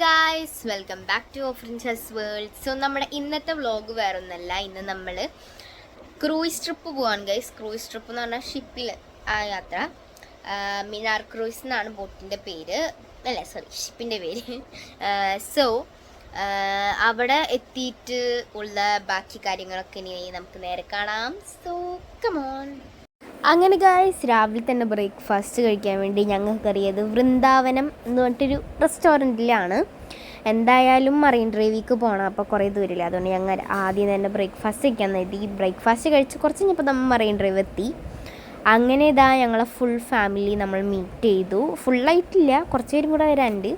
Guys, welcome back to ഓഫറിൻസ് world. So നമ്മുടെ ഇന്നത്തെ വ്ളോഗ് വേറെ ഒന്നല്ല. ഇന്ന് നമ്മൾ ക്രൂയിസ് ട്രിപ്പ് പോവാണ് ഗൈസ്. ക്രൂയിസ് ട്രിപ്പ് എന്ന് പറഞ്ഞാൽ ഷിപ്പിൽ ആ യാത്ര. മിനാർ ക്രൂയിസ് എന്നാണ് ബോട്ടിൻ്റെ പേര്, അല്ല സോറി ഷിപ്പിൻ്റെ പേര്. സോ അവിടെ എത്തിയിട്ട് ഉള്ള ബാക്കി കാര്യങ്ങളൊക്കെ ഇനി നമുക്ക് നേരെ കാണാം. So come on. അങ്ങനെ ഗായ്സ്, രാവിലെ തന്നെ ബ്രേക്ക്ഫാസ്റ്റ് കഴിക്കാൻ വേണ്ടി ഞങ്ങൾ കയറിയത് വൃന്ദാവനം എന്ന് പറഞ്ഞിട്ടൊരു റെസ്റ്റോറൻറ്റിലാണ്. എന്തായാലും മറൈൻ ഡ്രൈവിലേക്ക് പോകണം, അപ്പോൾ കുറേ ദൂരമില്ല. അതുകൊണ്ട് ഞങ്ങൾ ആദ്യം തന്നെ ബ്രേക്ക്ഫാസ്റ്റ് കഴിക്കാൻ നേടി. ബ്രേക്ക്ഫാസ്റ്റ് കഴിച്ച് കുറച്ച് കഴിഞ്ഞപ്പോൾ നമ്മൾ മറൈൻ ഡ്രൈവ് എത്തി. അങ്ങനെ ഇതാ ഞങ്ങളെ ഫുൾ ഫാമിലി നമ്മൾ മീറ്റ് ചെയ്തു. ഫുള്ളായിട്ടില്ല, കുറച്ച് പേരും കൂടെ വരാനുണ്ട്.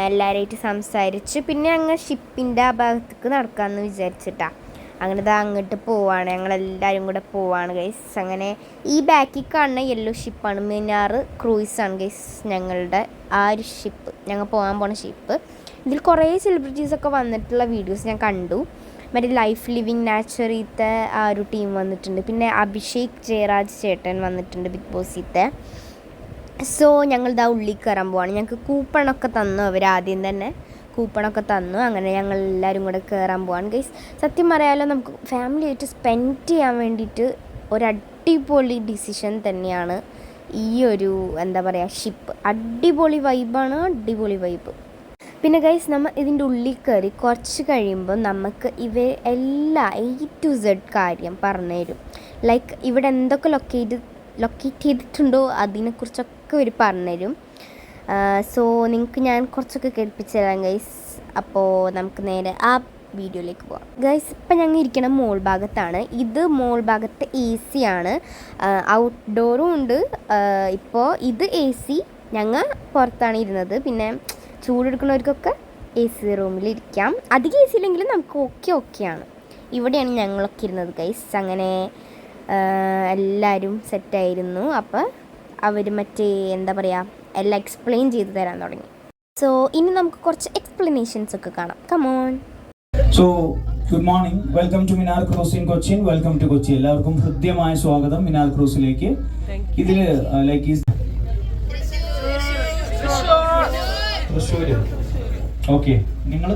എല്ലാവരുമായിട്ട് സംസാരിച്ച് പിന്നെ ഞങ്ങൾ ഷിപ്പിൻ്റെ ആ ഭാഗത്തേക്ക് നടക്കാമെന്ന് വിചാരിച്ചിട്ടാണ്. അങ്ങനെ ഇതാ അങ്ങോട്ട് പോവാണ്, ഞങ്ങളെല്ലാവരും കൂടെ പോവാണ് ഗൈസ്. അങ്ങനെ ഈ ബാക്കിൽ കാണുന്ന യെല്ലോ ഷിപ്പാണ് മിനാർ ക്രൂയിസാണ് ഗൈസ്, ഞങ്ങളുടെ ആ ഒരു ഷിപ്പ്, ഞങ്ങൾ പോകാൻ പോണ ഷിപ്പ്. ഇതിൽ കുറേ സെലിബ്രിറ്റീസൊക്കെ വന്നിട്ടുള്ള വീഡിയോസ് ഞാൻ കണ്ടു. മറ്റേ ലൈഫ് ലിവിങ് നാച്ചുറീത്തെ ആ ഒരു ടീം വന്നിട്ടുണ്ട്, പിന്നെ അഭിഷേക് ജയരാജ് ചേട്ടൻ വന്നിട്ടുണ്ട് ബിഗ് ബോസിത്തെ. സോ ഞങ്ങളിതാ ഉള്ളിൽ കയറാൻ പോവാണ്. ഞങ്ങൾക്ക് കൂപ്പണൊക്കെ തന്നു അവർ, ആദ്യം തന്നെ കൂപ്പണൊക്കെ തന്നു. അങ്ങനെ ഞങ്ങൾ എല്ലാവരും കൂടെ കയറാൻ പോവാണ് ഗൈസ്. സത്യം പറയാലോ, നമുക്ക് ഫാമിലി ആയിട്ട് സ്പെൻഡ് ചെയ്യാൻ വേണ്ടിയിട്ട് ഒരു അടിപൊളി ഡിസിഷൻ തന്നെയാണ് ഈ ഒരു എന്താ പറയുക ഷിപ്പ്. അടിപൊളി വൈബാണ്, അടിപൊളി വൈബ്. പിന്നെ ഗൈസ്, നമ്മൾ ഇതിൻ്റെ ഉള്ളിൽ കയറി കുറച്ച് കഴിയുമ്പോൾ നമുക്ക് എല്ലാ A to Z കാര്യം പറഞ്ഞു തരും. ലൈക്ക് ഇവിടെ എന്തൊക്കെ ലൊക്കേറ്റ് ചെയ്തിട്ടുണ്ടോ അതിനെക്കുറിച്ചൊക്കെ അവർ പറഞ്ഞുതരും. സോ നിങ്ങൾക്ക് ഞാൻ കുറച്ചൊക്കെ കേൾപ്പിച്ചു തരാം ഗൈസ്. അപ്പോൾ നമുക്ക് നേരെ ആ വീഡിയോയിലേക്ക് പോകാം ഗൈസ്. ഇപ്പം ഞങ്ങൾ ഇരിക്കുന്ന മോൾ ഭാഗത്താണ്. ഇത് മോൾ ഭാഗത്തെ AC ആണ്, ഔട്ട്ഡോറും ഉണ്ട്. ഇപ്പോൾ ഇത് AC, ഞങ്ങൾ പുറത്താണ് ഇരുന്നത്. പിന്നെ ചൂടെടുക്കുന്നവർക്കൊക്കെ AC റൂമിലിരിക്കാം. അധികം AC ഇല്ലെങ്കിലും നമുക്ക് ഓക്കെയാണ്. ഇവിടെയാണ് ഞങ്ങളൊക്കെ ഇരുന്നത് ഗൈസ്. അങ്ങനെ എല്ലാവരും സെറ്റായിരുന്നു. അപ്പോൾ അവർ മറ്റേ എന്താ പറയുക എല്ലാം എക്സ്പ്ലെയിൻ ചെയ്ത് തരാൻ തുടങ്ങി. സോ ഇനി നമുക്ക് കുറച്ച് എക്സ്പ്ലനേഷൻസ് ഒക്കെ കാണാം. Come on. So good morning, welcome to Minar Cruise in Cochin. Welcome to Kochi. എല്ലാവർക്കും ഹൃദ്യമായ സ്വാഗതം മിനാർ ക്രൂസിലേക്ക്. ഇതില് ലൈക്ക് തൃശ്ശൂര്. ഓക്കെ, നിങ്ങൾ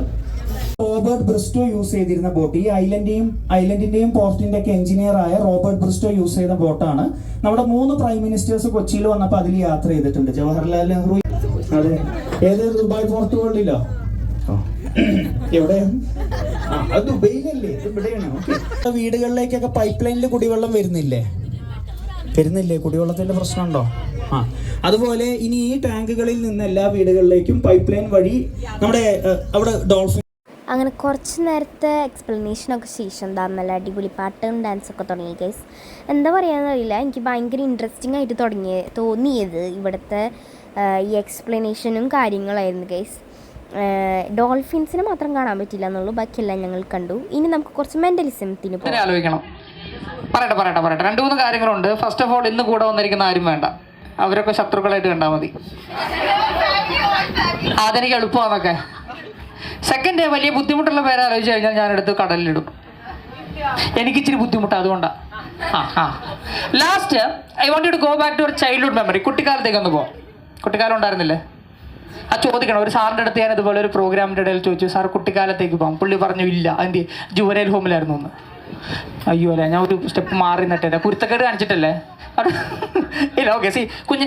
റോബർട്ട് ബ്രിസ്റ്റോ യൂസ് ചെയ്തിരുന്ന ബോട്ട്, ഈ ഐലൻഡിന്റെയും പോർട്ടിന്റെ ഒക്കെ എഞ്ചിനീയർ ആയ റോബർട്ട് ബ്രിസ്റ്റോ യൂസ് ചെയ്ത ബോട്ടാണ്. നമ്മുടെ 3 പ്രൈം മിനിസ്റ്റേഴ്സ് കൊച്ചിയിൽ വന്നപ്പോൾ അതിൽ യാത്ര ചെയ്തിട്ടുണ്ട്. ജവഹർലാൽ നെഹ്റു, അതെ, ഏത് ദുബായ് പോർട്ട് വേൾഡിലോ എവിടെ, അത് ദുബൈയിലല്ലേ, ഇവിടെയാണ്. വീടുകളിലേക്കൊക്കെ പൈപ്പ് ലൈനിൽ കുടിവെള്ളം വരുന്നില്ലേ? കുടിവെള്ളത്തിന്റെ പ്രശ്നമുണ്ടോ? അതുപോലെ ഇനി ഈ ടാങ്കുകളിൽ നിന്ന് എല്ലാ വീടുകളിലേക്കും പൈപ്പ് ലൈൻ വഴി നമ്മുടെ അവിടെ ഡോൾഫിൻ. അങ്ങനെ കുറച്ച് നേരത്തെ എക്സ്പ്ലനേഷനൊക്കെ ശേഷം നല്ല അടിപൊളി പാട്ടും ഡാൻസൊക്കെ തുടങ്ങി ഗൈസ്. എന്താ പറയാന്നറിയില്ല, എനിക്ക് ഭയങ്കര ഇൻട്രസ്റ്റിംഗ് ആയിട്ട് തോന്നിയത് ഇവിടുത്തെ ഈ എക്സ്പ്ലനേഷനും കാര്യങ്ങളായിരുന്നു ഗൈസ്. ഡോൾഫിൻസിനെ മാത്രം കാണാൻ പറ്റില്ല എന്നുള്ളൂ, ബാക്കിയെല്ലാം ഞങ്ങൾ കണ്ടു. ഇനി നമുക്ക് കുറച്ച് മെൻ്റലിസത്തിന് ആലോചിക്കണം. പറയട്ടെ 2-3 കാര്യങ്ങളുണ്ട്. ഫസ്റ്റ് ഓഫ് ഓൾ, ഇന്ന് കൂടെ വന്നിരിക്കുന്ന ആരും വേണ്ട, അവരൊക്കെ ശത്രുക്കളായിട്ട് കണ്ടാൽ മതി. അതെനിക്ക് എളുപ്പമാണൊക്കെ. സെക്കൻഡ്, വലിയ ബുദ്ധിമുട്ടുള്ള പേരെ ആലോചിച്ച് കഴിഞ്ഞാൽ ഞാനെടുത്ത് കടലിലിടും. എനിക്കിച്ചിരി ബുദ്ധിമുട്ടാണ്, അതുകൊണ്ടാണ്. Last, I want you to go back to your childhood memory. കുട്ടിക്കാലത്തേക്ക് ഒന്ന് പോകാം. കുട്ടിക്കാലം ഉണ്ടായിരുന്നില്ലേ? ചോദിക്കണം. ഒരു സാറിൻ്റെ അടുത്ത് ഞാൻ ഇതുപോലെ ഒരു പ്രോഗ്രാമിൻ്റെ ഇടയിൽ ചോദിച്ചു, സാർ കുട്ടിക്കാലത്തേക്ക് പോകാം. പുള്ളി പറഞ്ഞു ഇല്ല, അതിൻ്റെ ജുവനൈൽ ഹോമിലായിരുന്നു ഒന്ന്. അയ്യോ അല്ലേ, ഞാൻ ഒരു സ്റ്റെപ്പ് മാറി നിന്നിട്ടേ, കുരുത്തക്കേട് കാണിച്ചിട്ടല്ലേ? ഇല്ല, ഓക്കെ. സി കുഞ്ഞ്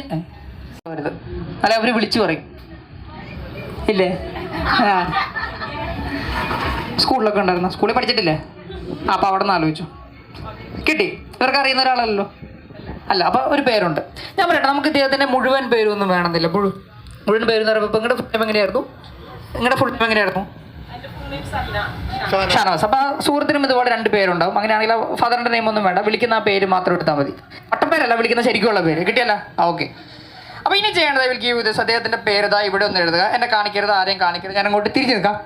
അല്ലെ, അവർ വിളിച്ചു പറയും ഇല്ലേ? സ്കൂളിലൊക്കെ ഉണ്ടായിരുന്നു, സ്കൂളിൽ പഠിച്ചിട്ടില്ലേ? അപ്പോൾ അവിടെ നിന്ന് ആലോചിച്ചു, കിട്ടി. ഇവർക്ക് അറിയുന്ന ഒരാളല്ലോ, അല്ല. അപ്പോൾ ഒരു പേരുണ്ട്. ഞാൻ പറയട്ടെ, നമുക്ക് ഇദ്ദേഹത്തിൻ്റെ മുഴുവൻ പേരൊന്നും വേണമെന്നില്ല. മുഴുവൻ പേരെന്ന് പറയുമ്പോൾ ഇപ്പം നിങ്ങളുടെ ഫുൾ ടൈം എങ്ങനെയായിരുന്നു? ഷാനവാസ്. അപ്പോൾ സുഹൃത്തിനും ഇതുപോലെ 2 പേരുണ്ടാവും. അങ്ങനെയാണെങ്കിൽ ഫാദറിൻ്റെ നെയിം ഒന്നും വേണ്ട, വിളിക്കുന്ന ആ പേര് മാത്രം എടുത്താൽ മതി. പട്ടപ്പേരല്ല, വിളിക്കുന്ന ശരിക്കുള്ള പേര്. കിട്ടിയല്ല? ഓക്കെ. അപ്പോൾ ഇനി ചെയ്യേണ്ടത്, വിളിക്കുക യൂസ് അദ്ദേഹത്തിൻ്റെ പേര് ഇവിടെ ഒന്ന് എഴുതുക. എന്നെ കാണിക്കരുത്, ആരെയും കാണിക്കരുത്. ഞാൻ അങ്ങോട്ട് തിരിഞ്ഞ് നിൽക്കാം.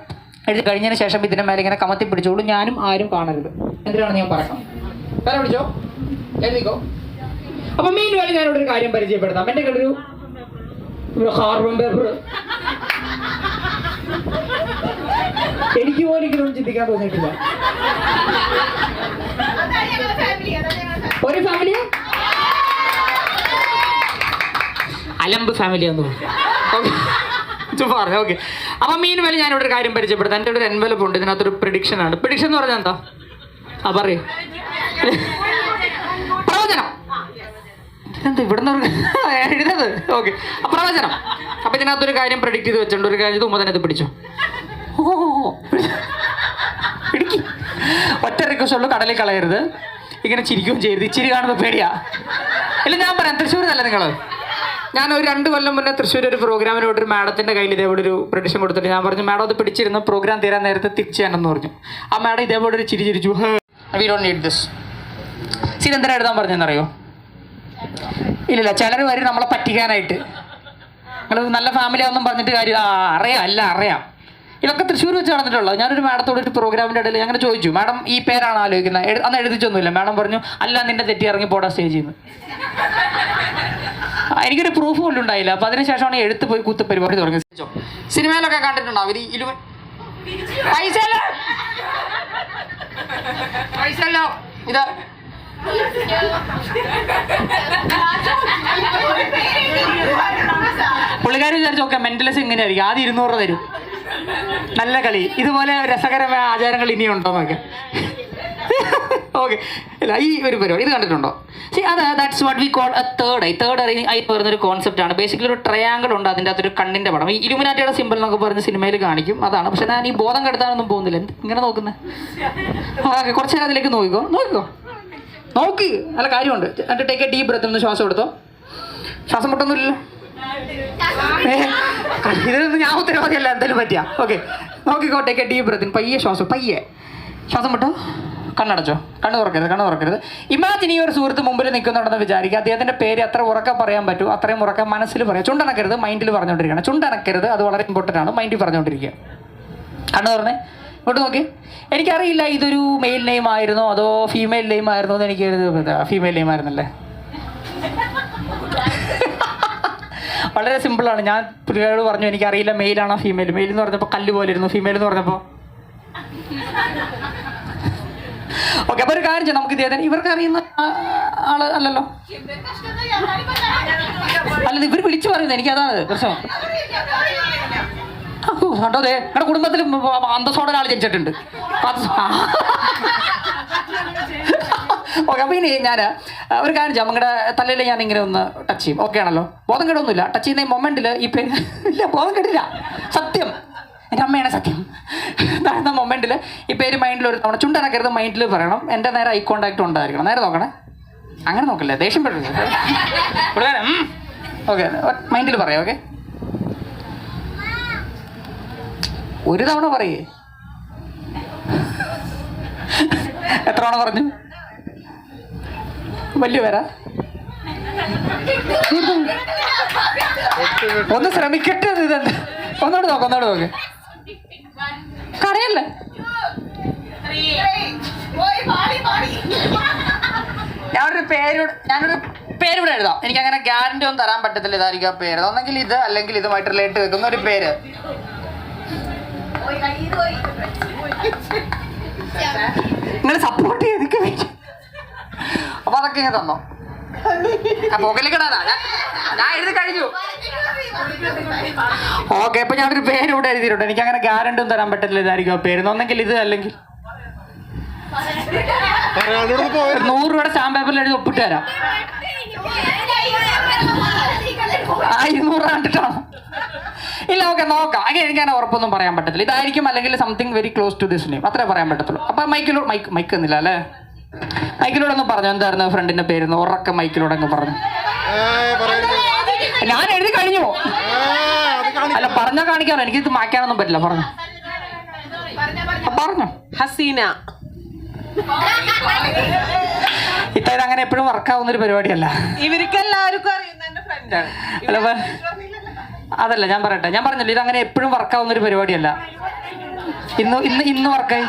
എഴുതി കഴിഞ്ഞതിന് ശേഷം ഇതിൻ്റെ മേലെ ഇങ്ങനെ കമത്തി പിടിച്ചോളൂ. ഞാനും ആരും കാണരുത്. എന്തിനാണ് ഞാൻ പറയണം? പേരെ വിളിച്ചോ, എഴുതിക്കോ. അപ്പം മെയിൻ വേണ്ടി ഞാനിവിടെ ഒരു കാര്യം പരിചയപ്പെടുത്താം. എൻ്റെ ഒരു കാർബൺ പേപ്പർ എനിക്ക് പോലും ഇങ്ങനൊന്നും ചിന്തിക്കാൻ തോന്നിയിട്ടില്ല. ഒരു ഫാമിലി അലമ്പ് ഫാമിലിയാന്ന് തോന്നുന്നു. പറഞ്ഞു. ഓക്കെ, അപ്പം മീൻ വരെ ഞാനിവിടെ ഒരു കാര്യം പരിചയപ്പെടുത്താം. എൻ്റെ ഒരു എൻവലപ്പ് ഉണ്ട്, ഇതിനകത്തൊരു പ്രിഡിക്ഷൻ ആണ്. പ്രിഡിക്ഷൻ എന്ന് പറഞ്ഞാൽ എന്താ? പറയൂ. പ്രവചനം. എന്താ ഇവിടുന്ന് എഴുതത്? ഓക്കെ, പ്രവചനം. അപ്പം ഇതിനകത്തൊരു കാര്യം പ്രെഡിക്റ്റ് ചെയ്ത് വെച്ചിട്ടുണ്ട്. ഒരു കാര്യം ഉമ്മതനത് പിടിച്ചോ. ഓ പിടിക്കും. ഒറ്റ റിക്വസ്റ്റ് ഉള്ളൂ, കടലിൽ കളയരുത്, ഇങ്ങനെ ചിരിക്കുകയും ചെയ്യരുത്. ഇച്ചിരി കാണുമ്പോൾ പേടിയാ. ഇല്ല, ഞാൻ പറയാം, തൃശ്ശൂരിന്നല്ല നിങ്ങൾ. ഞാൻ ഒരു 2 കൊല്ലം മുന്നേ തൃശ്ശൂർ ഒരു പ്രോഗ്രാമിന് പോയിട്ട് ഒരു മാഡത്തിൻ്റെ കയ്യിൽ ഇതേപോലെ ഒരു പ്രഡിക്ഷൻ കൊടുത്തിട്ട് ഞാൻ പറഞ്ഞു, മാഡം അത് പിടിച്ചിരുന്ന പ്രോഗ്രാം തീരാൻ നേരത്തെ തിരിച്ചു തന്നെന്ന് പറഞ്ഞു. ആ മാഡം ഇതേപോലെ ഒരു ചിരിച്ചു. We don't need this. എന്തിനാ എഴുതാൻ പറഞ്ഞെന്നറിയോ? ഇല്ലില്ല, ചിലർ വരും നമ്മളെ പറ്റിക്കാനായിട്ട്. നിങ്ങൾ നല്ല ഫാമിലി ആണെന്നും പറഞ്ഞിട്ട് കാര്യം. അറിയാം. ഇതൊക്കെ തൃശ്ശൂർ വെച്ച് നടന്നിട്ടുള്ളത്. ഞാനൊരു മാഡത്തോട് ഒരു പ്രോഗ്രാമിൻ്റെ ഇടയിൽ അങ്ങനെ ചോദിച്ചു, മാഡം ഈ പേരാണ് ആലോചിക്കുന്നത്? അന്ന് എഴുതിച്ചൊന്നുമില്ല. മാഡം പറഞ്ഞു, അല്ല, നിന്റെ തെറ്റി ഇറങ്ങി പോടാ സ്റ്റേജിൽ നിന്ന്. എനിക്കൊരു പ്രൂഫ് പോലും ഉണ്ടായില്ല. അപ്പം അതിനുശേഷമാണ് എഴുത്ത് പോയി കുത്ത് പരിപാടി തുടങ്ങിയത്. സിനിമയിലൊക്കെ കണ്ടിട്ടുണ്ടോ അവർ പൈസല്ലോ ഇത് പുള്ളിക്കാരി വിചാരിച്ചു, ഓക്കെ മെന്റലിസം ഇങ്ങനെയായിരിക്കും, ആദ്യം 200 രൂപ തരും, നല്ല കളി, ഇതുപോലെ രസകരമായ ആചാരങ്ങൾ ഇനിയുണ്ടോ എന്നൊക്കെ. ഓക്കെ, അല്ല ഈ ഒരു പരിപാടി ഇത് കണ്ടിട്ടുണ്ടോ? That's what we call A third eye എന്ന് പറയുന്നൊരു കോൺസെപ്റ്റാണ്. ബേസിക്കലി ഒരു ട്രയാങ്കിൾ ഉണ്ട്, അതിൻ്റെ അകത്തൊരു കണ്ണിൻ്റെ പടം. ഈ ഇലുമിനാറ്റിയുടെ സിമ്പിൾ എന്നൊക്കെ പറഞ്ഞ് സിനിമയിൽ കാണിക്കും, അതാണ്. പക്ഷെ ഞാൻ ഈ ബോധം കെടുത്താനൊന്നും പോകുന്നില്ല. ഇങ്ങനെ നോക്കുന്നത്? ഓക്കെ, കുറച്ച് നേരം അതിലേക്ക് നോക്കി. നല്ല കാര്യമുണ്ട്. എന്നിട്ട് ടേക്ക് എ ഡീപ് ബ്രെത്ത്, ഒന്ന് ശ്വാസം എടുത്തോ. ശ്വാസം മുട്ടൊന്നുമില്ലല്ലോ. ഇതൊന്നും ഞാൻ ഉത്തരവാദിയല്ല, എന്തായാലും പറ്റിയാ. ഓക്കെ, നോക്കിക്കോ. Take a deep breath. പയ്യെ ശ്വാസം മുട്ടോ. കണ്ണടച്ചോ. കണ്ണ് തുറക്കരുത്. ഇമാജിൻ ഈ ഒരു സുഹൃത്ത് മുമ്പിൽ നിൽക്കുന്നുണ്ടെന്ന് വിചാരിക്കുക. അദ്ദേഹത്തിൻ്റെ പേര് എത്ര ഉറക്കം പറയാൻ പറ്റും അത്രയും ഉറക്കം മനസ്സിൽ പറയാം. ചുണ്ടനക്കരുത്, മൈൻഡിൽ പറഞ്ഞുകൊണ്ടിരിക്കണം. ചുണ്ടനക്കരുത്, അത് വളരെ ഇമ്പോർട്ടൻ്റ് ആണ്. മൈൻഡിൽ പറഞ്ഞുകൊണ്ടിരിക്കുക. കണ്ണ് തുറന്നേ, ഇങ്ങോട്ട് നോക്കി. എനിക്കറിയില്ല ഇതൊരു മെയിൽ നെയിം ആയിരുന്നോ അതോ ഫീമെയിൽ നെയിം ആയിരുന്നോ എന്ന്. എനിക്ക് ഫീമെയിൽ നെയിം ആയിരുന്നല്ലേ. വളരെ സിമ്പിളാണ്. ഞാൻ പുള്ളിയോട് പറഞ്ഞു, എനിക്കറിയില്ല മെയിലാണോ ഫീമെയിൽ. മെയിൽ എന്ന് പറഞ്ഞപ്പോൾ കല്ല് പോലെ ഇരുന്നു, ഫീമെയിൽ എന്ന് പറഞ്ഞപ്പോൾ. ഓക്കെ, അപ്പോൾ ഒരു കാര്യം ചെയ്യാം, നമുക്ക് ഇദ്ദേഹത്തിന് ഇവർക്ക് അറിയുന്ന ആള് അല്ലല്ലോ. അല്ല, ഇവർ വിളിച്ചു പറയുന്നത്, എനിക്കതാണ് പ്രശ്നം. കണ്ടോ, അതെ, നിങ്ങളുടെ കുടുംബത്തിൽ അന്തസ്സോടെ ഒരാൾ ജനിച്ചിട്ടുണ്ട്. ഓക്കെ, അപ്പോൾ ഇനി ഞാൻ ഒരു കാര്യം ചെയ്യാം, നിങ്ങളുടെ തലയിൽ ഞാൻ ഇങ്ങനെ ഒന്ന് ടച്ച് ചെയ്യും. ഓക്കെ ആണല്ലോ? ബോധം കേടൊന്നുമില്ല. ടച്ച് ചെയ്യുന്ന ഈ മൊമെൻറ്റിൽ ഈ പേര് ഇല്ല, ബോധം കേട്ടില്ല, സത്യം, എൻ്റെ അമ്മയാണ് സത്യം. നടന്ന മൊമെൻറ്റിൽ ഈ പേര് മൈൻഡിൽ ഒരു തവണ ചുണ്ടനക്കരുത്, മൈൻഡിൽ പറയണം. എൻ്റെ നേരെ ഐ കോണ്ടാക്ട് ഉണ്ടായിരിക്കണം. നേരെ നോക്കണേ, അങ്ങനെ നോക്കല്ലേ, ദേഷ്യം പെട്ടില്ല. ഓക്കെ, മൈൻഡിൽ പറയാം. ഓക്കെ, ഒരു തവണ പറയേ. എത്ര തവണ പറഞ്ഞു? വലിയ പേരാ? ഒന്ന് ശ്രമിക്കട്ടെ. ഇതെന്താ? ഒന്നോട് നോക്ക്. കരയല്ലേ? ഞാനൊരു പേര് ഇവിടെ എഴുതാം. എനിക്കങ്ങനെ ഗ്യാരണ്ടി ഒന്നും തരാൻ പറ്റത്തില്ല ഇതായിരിക്കും ആ പേര്. ഒന്നെങ്കിൽ ഇത്, അല്ലെങ്കിൽ ഇതുമായിട്ട് റിലേറ്റ് വെക്കുന്ന ഒരു പേര്. നിങ്ങൾ സപ്പോർട്ട് ചെയ്തൊക്കെ വെച്ചു. അപ്പൊ അതൊക്കെ ഇങ്ങനെ തന്നോ? പോകലിക്കടാ, ഞാൻ എഴുതി കഴിഞ്ഞു. ഓക്കെ, അപ്പൊ ഞാനൊരു പേര് ഇവിടെ എഴുതിയിട്ടുണ്ട്. എനിക്ക് അങ്ങനെ ഗ്യാരണ്ടി ഒന്നും തരാൻ പറ്റത്തില്ല ഇതായിരിക്കും ആ പേര്. ഒന്നെങ്കിൽ ഇത്, അല്ലെങ്കിൽ 100 രൂപയുടെ സ്റ്റാമ്പ് പേപ്പറിൽ എഴുതി ഒപ്പിട്ട് തരാം. 200 കണ്ടിട്ടാണോ? ഇല്ല, ഓക്കെ, നോക്കാം. അങ്ങനെ എനിക്ക് അങ്ങനെ ഉറപ്പൊന്നും പറയാൻ പറ്റത്തില്ല. ഇതായിരിക്കും, അല്ലെങ്കിൽ something very close to this name, അത്രേ പറയാൻ പറ്റത്തുള്ളൂ. അപ്പൊ മൈക്ക് എന്നില്ല അല്ലേ? മൈക്കിലൂടെ ഒന്ന് പറഞ്ഞു എന്തായിരുന്നു ഫ്രണ്ടിന്റെ പേര്? ഉറക്ക മൈക്കിലൂടെ അങ്ങ് പറഞ്ഞു. ഞാൻ എഴുതി കഴിഞ്ഞു. അല്ല, പറഞ്ഞാൽ കാണിക്കാമല്ലോ, എനിക്കിത് മായ്ക്കാനൊന്നും പറ്റില്ല. പറഞ്ഞു ഹസീന. ഇത്തരം അങ്ങനെ എപ്പോഴും വർക്കാവുന്നൊരു പരിപാടിയല്ല. ഇവർക്ക് എല്ലാവർക്കും അറിയുന്ന എന്റെ ഫ്രണ്ടാണ്. അല്ല, അതല്ല ഞാൻ പറയട്ടെ, ഞാൻ പറഞ്ഞല്ലോ ഇതങ്ങനെ എപ്പോഴും വർക്കാവുന്നൊരു പരിപാടിയല്ല. ഇന്ന് വർക്കായി.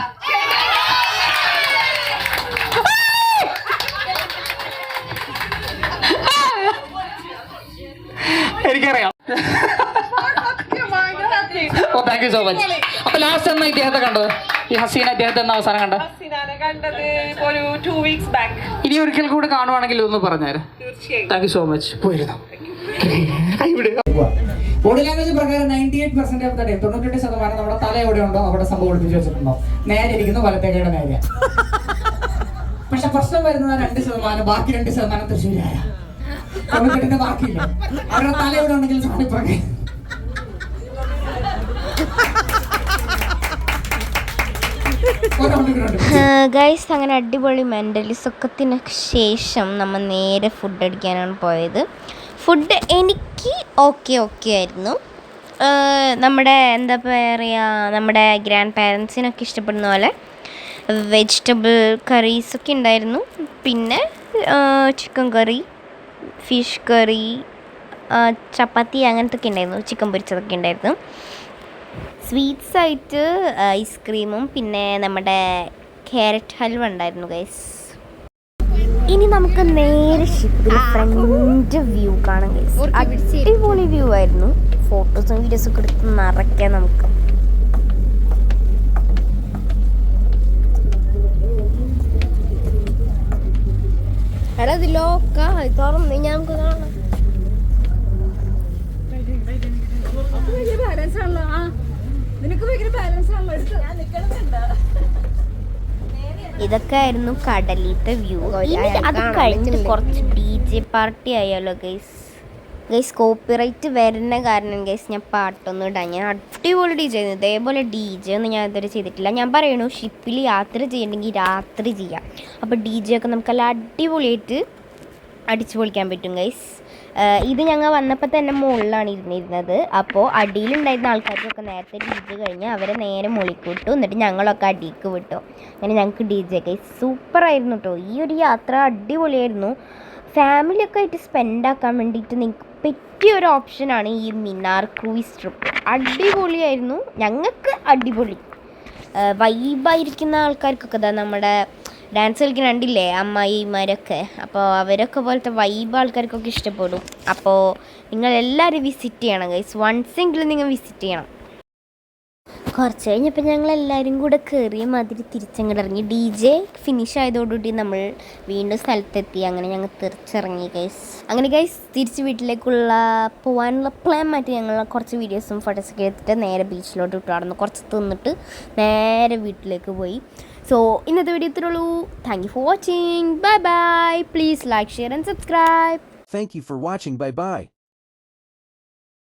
എനിക്കറിയാം. ഓ, താങ്ക് യു സോ മച്ച്. അപ്പൊ ലാസ്റ്റ് എന്നാ ഇദ്ദേഹത്തെ കണ്ടത്? ഈ ഹസീന ഇദ്ദേഹത്തെ എന്നാ അവസാനം കണ്ടത്? ഒരു 2 weeks back. ഇനി ഒരിക്കൽ കൂടെ കാണുവാണെങ്കിൽ ഇതൊന്ന് പറഞ്ഞേരെ. Thank you so much. പോയിരുന്നോ? ബോഡി ലാംഗ്വേജ് പ്രകാരം 98% ഓഫ് ദ ടൈം 98% നമ്മുടെ തല എവിടെ ഉണ്ടോ അവിടെ സംഭവം ഒളിപ്പിച്ച് വെച്ചിട്ടുണ്ടോ. നേരെ ഇരിക്കുന്നു, വലത്തേക്കയുടെ നേരെ. പക്ഷെ പ്രശ്നം വരുന്നത് 2%, ബാക്കി 2% തൃശ്ശൂരായ തൊണ്ണൂറ്റെട്ടിന്റെ ബാക്കിയില്ല. അവരുടെ തല എവിടെ ഉണ്ടെങ്കിൽ സാധിപ്പറേ. ഗൈസ് അങ്ങനെ അടിപൊളി മെൻ്റലി സുഖത്തിന് ശേഷം നമ്മൾ നേരെ ഫുഡ് അടിക്കാനാണ് പോയത്. ഫുഡ് എനിക്ക് ഓക്കെ ആയിരുന്നു. നമ്മുടെ എന്താ പറയുക, നമ്മുടെ ഗ്രാൻഡ് പാരൻസിനൊക്കെ ഇഷ്ടപ്പെടുന്ന പോലെ വെജിറ്റബിൾ കറീസൊക്കെ ഉണ്ടായിരുന്നു. പിന്നെ ചിക്കൻ കറി, ഫിഷ് കറി, ചപ്പാത്തി അങ്ങനത്തെ ഒക്കെ ഉണ്ടായിരുന്നു. ചിക്കൻ പൊരിച്ചതൊക്കെ ഉണ്ടായിരുന്നു. സ്വീറ്റ്സ് ആയിട്ട് ഐസ്ക്രീമും പിന്നെ നമ്മുടെ ക്യാരറ്റ് ഹൽവ ഉണ്ടായിരുന്നു ഗൈസ്. ഇനി നമുക്ക് നേരെ ഷിപ്പിൽ ഫ്രണ്ട് വ്യൂ കാണാം ഗൈസ്. അടിപൊളി വ്യൂ ആയിരുന്നു. ഫോട്ടോസും വീഡിയോസും ഒക്കെ എടുത്ത് നിറയ്ക്കാം നമുക്ക്. എടാ ഇതിലൊക്കെ തുറന്ന് നമുക്ക് കാണാം. ഇതൊക്കെ ആയിരുന്നു കടലിത്തെ വ്യൂ. അത് കഴിഞ്ഞിട്ട് കുറച്ച് DJ പാർട്ടി ആയാലോ ഗൈസ്. കോപ്പിറൈറ്റ് വരുന്ന കാരണം ഗൈസ് ഞാൻ പാട്ടൊന്നും ഇടാം. ഞാൻ അടിപൊളി DJ ആയിരുന്നു. ഇതേപോലെ DJ ഒന്നും ഞാൻ ഇതുവരെ ചെയ്തിട്ടില്ല. ഞാൻ പറയണു ഷിപ്പിൽ യാത്ര ചെയ്യണമെങ്കിൽ രാത്രി ചെയ്യാം. അപ്പോൾ DJ ഒക്കെ നമുക്കെല്ലാം അടിപൊളിയായിട്ട് അടിച്ചു പൊളിക്കാൻ പറ്റും ഗൈസ്. ഇത് ഞങ്ങൾ വന്നപ്പോൾ തന്നെ മുകളിലാണ് ഇരുന്നിരുന്നത്. അപ്പോൾ അടിയിലുണ്ടായിരുന്ന ആൾക്കാർക്കൊക്കെ നേരത്തെ DJ കഴിഞ്ഞ് അവരെ നേരെ മുകളിലേക്ക് വിട്ടു. എന്നിട്ട് ഞങ്ങളൊക്കെ അടിയിലേക്ക് വിട്ടു. അങ്ങനെ ഞങ്ങൾക്ക് DJ ഗൈസ് സൂപ്പറായിരുന്നു കേട്ടോ. ഈ ഒരു യാത്ര അടിപൊളിയായിരുന്നു. ഫാമിലിയൊക്കെ ആയിട്ട് സ്പെൻഡ് ആക്കാൻ വേണ്ടിയിട്ട് നിങ്ങൾക്ക് പറ്റിയൊരു ഓപ്ഷനാണ് ഈ മിനാർ ക്രൂയിസ് ട്രിപ്പ്. അടിപൊളിയായിരുന്നു. ഞങ്ങൾക്ക് അടിപൊളി വൈബായിരിക്കുന്ന ആൾക്കാർക്കൊക്കെ ഇതാ നമ്മുടെ ഡാൻസ് കളിക്കുന്ന കണ്ടില്ലേ അമ്മായിമാരൊക്കെ. അപ്പോൾ അവരൊക്കെ പോലത്തെ വൈബ് ആൾക്കാർക്കൊക്കെ ഇഷ്ടപ്പെടും. അപ്പോൾ നിങ്ങളെല്ലാവരും വിസിറ്റ് ചെയ്യണം ഗൈസ്. വൺസെങ്കിലും നിങ്ങൾ വിസിറ്റ് ചെയ്യണം. കുറച്ച് കഴിഞ്ഞപ്പോൾ ഞങ്ങളെല്ലാവരും കൂടെ കയറിയ മാതിരി തിരിച്ചങ്ങോട്ട് ഇറങ്ങി. DJ ഫിനിഷ് ആയതോടുകൂടി നമ്മൾ വീണ്ടും സ്ഥലത്തെത്തി. അങ്ങനെ ഞങ്ങൾ തിരിച്ചിറങ്ങി ഗൈസ്. അങ്ങനെ ഗൈസ് തിരിച്ച് വീട്ടിലേക്കുള്ള പോകാനുള്ള പ്ലാൻ മാറ്റി ഞങ്ങൾ കുറച്ച് വീഡിയോസും ഫോട്ടോസൊക്കെ എടുത്തിട്ട് നേരെ ബീച്ചിലോട്ട് വിട്ടു. അവിടെ നിന്ന് കുറച്ച് തിന്നിട്ട് നേരെ വീട്ടിലേക്ക് പോയി. സോ ഇന്നത്തെ വീഡിയോ ഇത്രയുള്ളൂ. Thank you for watching. Bye bye. Please like, share and subscribe. Thank you for watching. Bye bye.